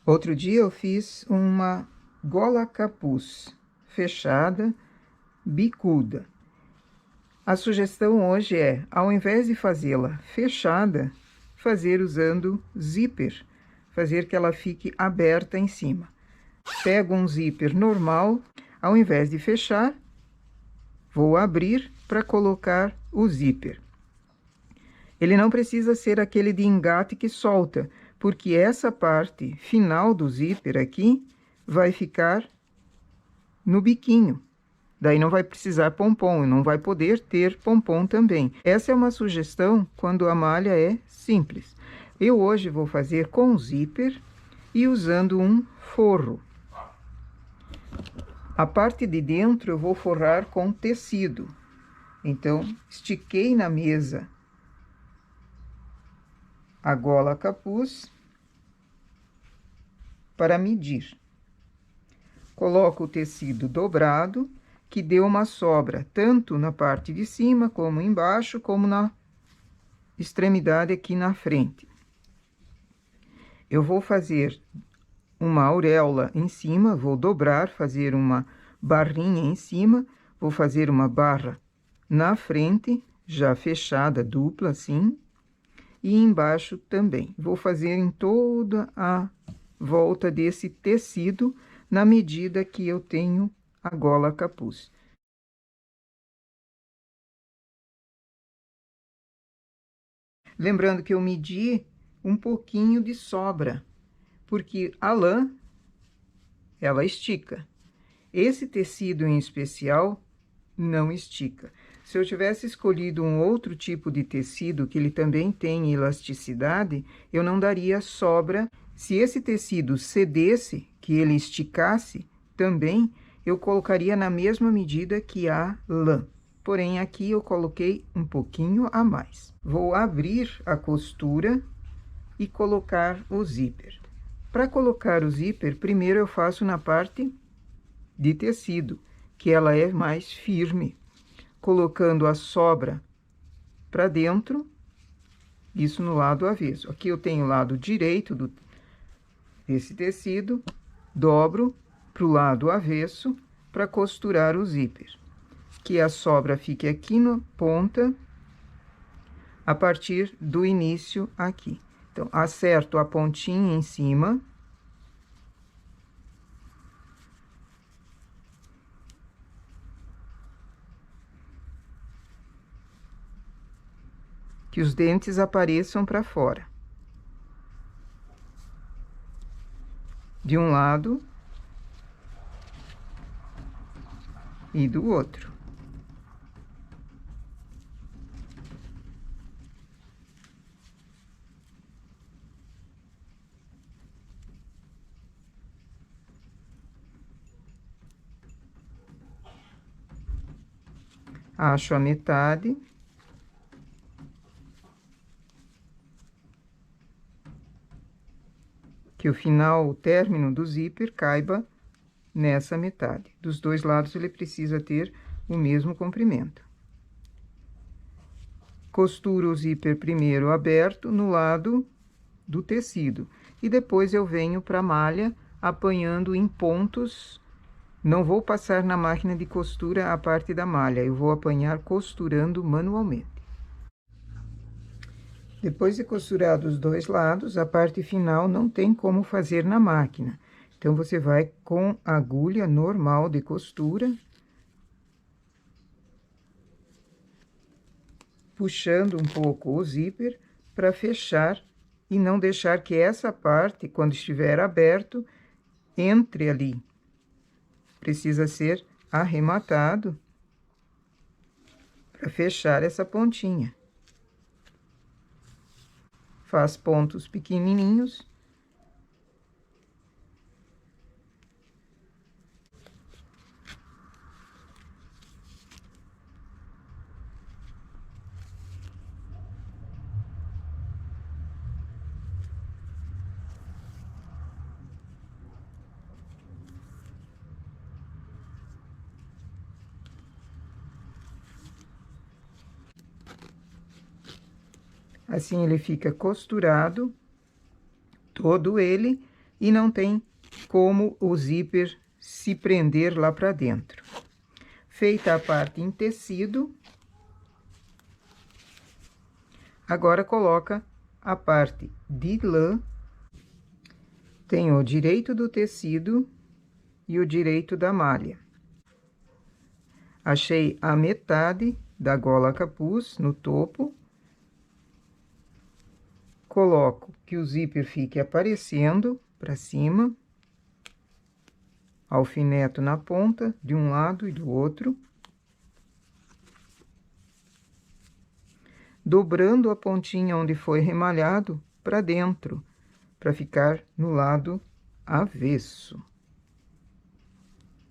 Outro dia eu fiz uma gola capuz fechada, bicuda. A sugestão hoje é, ao invés de fazê-la fechada, fazer usando zíper, fazer que ela fique aberta em cima. Pego um zíper normal, ao invés de fechar, vou abrir para colocar o zíper. Ele não precisa ser aquele de engate que solta, porque essa parte final do zíper aqui vai ficar no biquinho. Daí não vai precisar pompom, e não vai poder ter pompom também. Essa é uma sugestão quando a malha é simples. Eu hoje vou fazer com zíper e usando um forro. A parte de dentro eu vou forrar com tecido. Então, estiquei na mesa a gola capuz para medir. Coloco o tecido dobrado, que deu uma sobra tanto na parte de cima, como embaixo, como na extremidade aqui na frente. Eu vou fazer uma auréola em cima, vou dobrar, fazer uma barrinha em cima, vou fazer uma barra na frente, já fechada, dupla assim, e embaixo também. Vou fazer em toda a volta desse tecido, na medida que eu tenho a gola capuz. Lembrando que eu medi um pouquinho de sobra, porque a lã, ela estica. Esse tecido em especial não estica. Se eu tivesse escolhido um outro tipo de tecido, que ele também tem elasticidade, eu não daria sobra. Se esse tecido cedesse, que ele esticasse também, eu colocaria na mesma medida que a lã. Porém, aqui eu coloquei um pouquinho a mais. Vou abrir a costura e colocar o zíper. Para colocar o zíper, primeiro eu faço na parte de tecido, que ela é mais firme, colocando a sobra para dentro, isso no lado avesso. Aqui eu tenho o lado direito desse tecido, dobro para o lado avesso para costurar o zíper. Que a sobra fique aqui na ponta, a partir do início aqui. Então, acerto a pontinha em cima. Que os dentes apareçam para fora. De um lado e do outro. Acho a metade. Que o final, o término do zíper caiba nessa metade. Dos dois lados ele precisa ter o mesmo comprimento. Costuro o zíper primeiro aberto no lado do tecido. E depois eu venho para a malha apanhando em pontos. Não vou passar na máquina de costura a parte da malha, eu vou apanhar costurando manualmente. Depois de costurar os dois lados, a parte final não tem como fazer na máquina. Então, você vai com a agulha normal de costura, puxando um pouco o zíper para fechar e não deixar que essa parte, quando estiver aberto, entre ali. Precisa ser arrematado para fechar essa pontinha. Faz pontos pequenininhos. Assim, ele fica costurado, todo ele, e não tem como o zíper se prender lá para dentro. Feita a parte em tecido, agora coloca a parte de lã. Tem o direito do tecido e o direito da malha. Achei a metade da gola capuz no topo. Coloco que o zíper fique aparecendo para cima. Alfineto na ponta de um lado e do outro. Dobrando a pontinha onde foi remalhado para dentro, para ficar no lado avesso.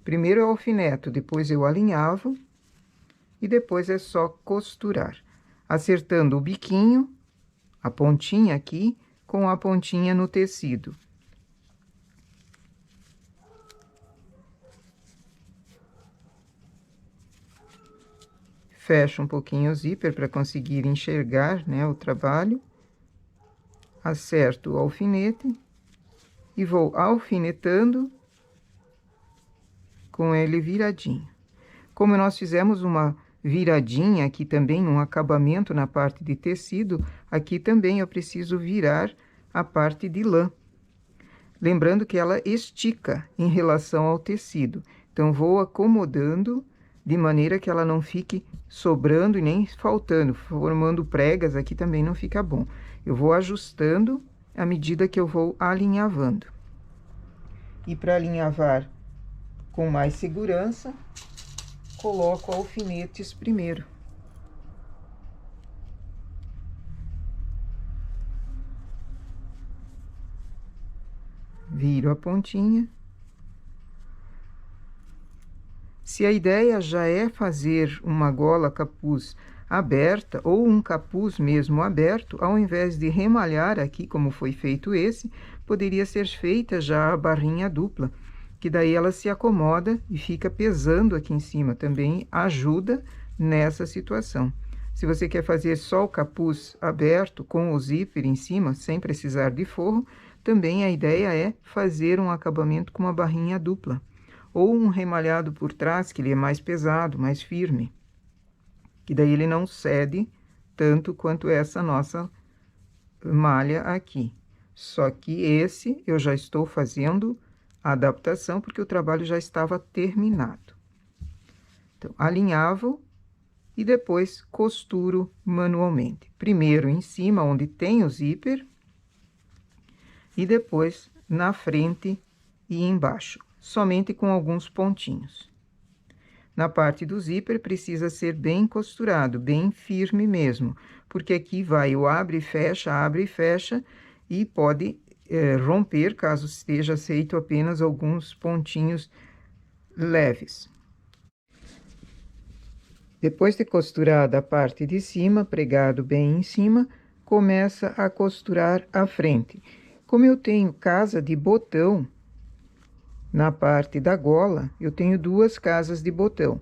Primeiro eu alfineto, depois eu alinhavo e depois é só costurar, acertando o biquinho, a pontinha aqui, com a pontinha no tecido. Fecho um pouquinho o zíper para conseguir enxergar, né, o trabalho. Acerto o alfinete e vou alfinetando com ele viradinho. Como nós fizemos uma viradinha aqui também, um acabamento na parte de tecido, aqui também eu preciso virar a parte de lã. Lembrando que ela estica em relação ao tecido. Então, vou acomodando de maneira que ela não fique sobrando e nem faltando, formando pregas, aqui também não fica bom. Eu vou ajustando à medida que eu vou alinhavando. E para alinhavar com mais segurança, coloco alfinetes primeiro. Viro a pontinha. Se a ideia já é fazer uma gola capuz aberta, ou um capuz mesmo aberto, ao invés de remalhar aqui, como foi feito esse, poderia ser feita já a barrinha dupla, que daí ela se acomoda e fica pesando aqui em cima, também ajuda nessa situação. Se você quer fazer só o capuz aberto, com o zíper em cima, sem precisar de forro, também a ideia é fazer um acabamento com uma barrinha dupla, ou um remalhado por trás, que ele é mais pesado, mais firme, que daí ele não cede tanto quanto essa nossa malha aqui. Só que esse eu já estou fazendo a adaptação, porque o trabalho já estava terminado. Então, alinhavo e depois costuro manualmente. Primeiro em cima, onde tem o zíper, e depois na frente e embaixo, somente com alguns pontinhos. Na parte do zíper precisa ser bem costurado, bem firme mesmo, porque aqui vai o abre e fecha, e pode romper caso esteja aceito apenas alguns pontinhos leves. Depois de costurada a parte de cima, pregado bem em cima, começa a costurar a frente. Como eu tenho casa de botão na parte da gola, eu tenho 2 casas de botão.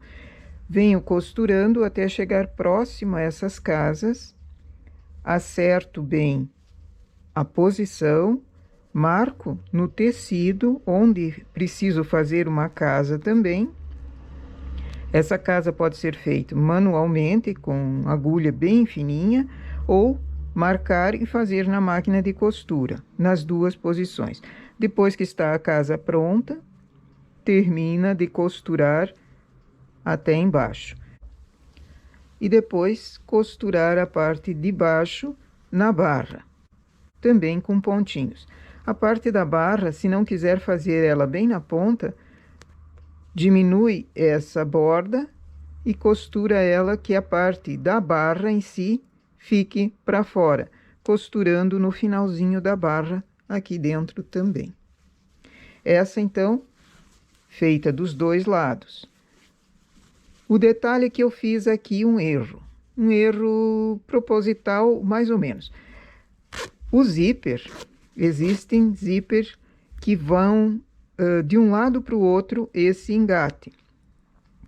Venho costurando até chegar próximo a essas casas, acerto bem a posição, marco no tecido onde preciso fazer uma casa também. Essa casa pode ser feita manualmente, com agulha bem fininha, ou marcar e fazer na máquina de costura, nas 2 posições. Depois que está a casa pronta, termina de costurar até embaixo. E depois costurar a parte de baixo na barra, também com pontinhos. A parte da barra, se não quiser fazer ela bem na ponta, diminui essa borda e costura ela, que a parte da barra em si fique para fora, costurando no finalzinho da barra aqui dentro também. Essa, então, feita dos 2 lados. O detalhe é que eu fiz aqui um erro proposital, mais ou menos. O zíper, existem zíper que vão de um lado para o outro esse engate.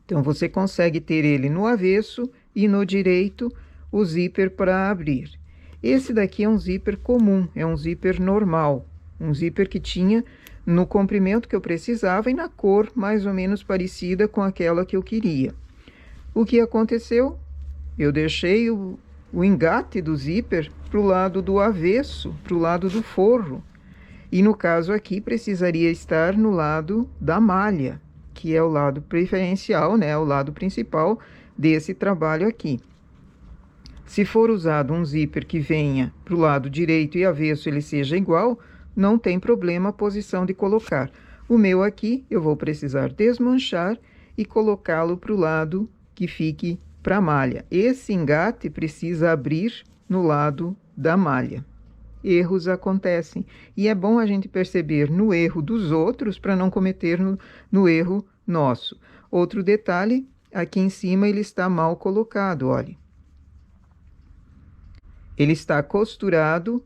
Então, você consegue ter ele no avesso e no direito o zíper para abrir. Esse daqui é um zíper comum, é um zíper normal, Um zíper que tinha no comprimento que eu precisava e na cor mais ou menos parecida com aquela que eu queria. O que aconteceu? Eu deixei o engate do zíper para o lado do avesso, para o lado do forro. E no caso aqui precisaria estar no lado da malha, que é o lado preferencial, né? O lado principal desse trabalho aqui. Se for usado um zíper que venha para o lado direito e avesso ele seja igual, não tem problema a posição de colocar. O meu aqui eu vou precisar desmanchar e colocá-lo para o lado que fique para a malha. Esse engate precisa abrir no lado da malha. Erros acontecem e é bom a gente perceber no erro dos outros para não cometer no erro nosso. Outro detalhe, aqui em cima ele está mal colocado, olha. Ele está costurado,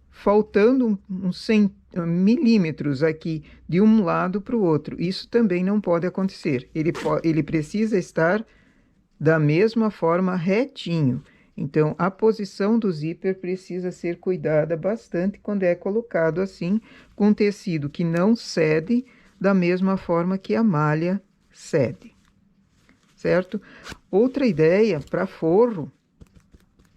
faltando uns 100 milímetros aqui de um lado para o outro. Isso também não pode acontecer. Ele precisa estar da mesma forma retinho. Então, a posição do zíper precisa ser cuidada bastante quando é colocado assim, com tecido que não cede da mesma forma que a malha cede. Certo? Outra ideia para forro,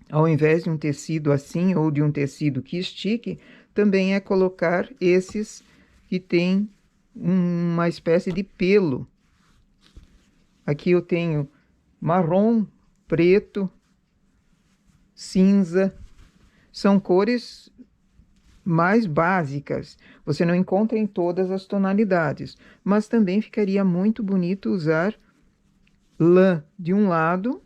ao invés de um tecido assim ou de um tecido que estique, também é colocar esses que tem uma espécie de pelo. Aqui eu tenho marrom, preto, cinza. São cores mais básicas. Você não encontra em todas as tonalidades, mas também ficaria muito bonito usar lã de um lado,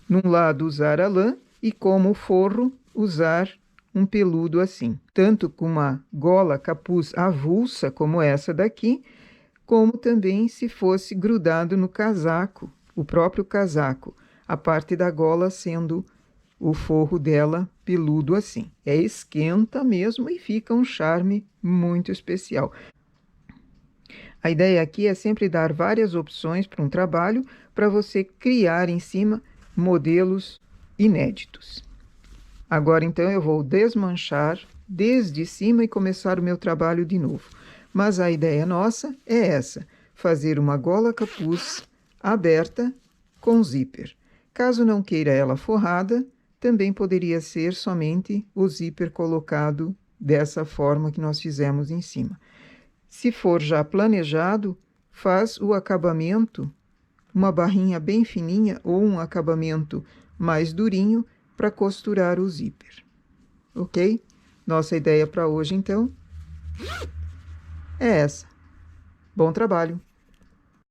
num lado usar a lã e como forro usar um peludo assim, tanto com uma gola capuz avulsa como essa daqui, como também se fosse grudado no casaco, o próprio casaco, a parte da gola sendo o forro dela peludo assim. É esquenta mesmo e fica um charme muito especial. A ideia aqui é sempre dar várias opções para um trabalho para você criar em cima modelos inéditos. Agora, então, eu vou desmanchar desde cima e começar o meu trabalho de novo. Mas a ideia nossa é essa, fazer uma gola capuz aberta com zíper. Caso não queira ela forrada, também poderia ser somente o zíper colocado dessa forma que nós fizemos em cima. Se for já planejado, faz o acabamento, uma barrinha bem fininha ou um acabamento mais durinho para costurar o zíper. Ok? Nossa ideia para hoje, então, é essa. Bom trabalho!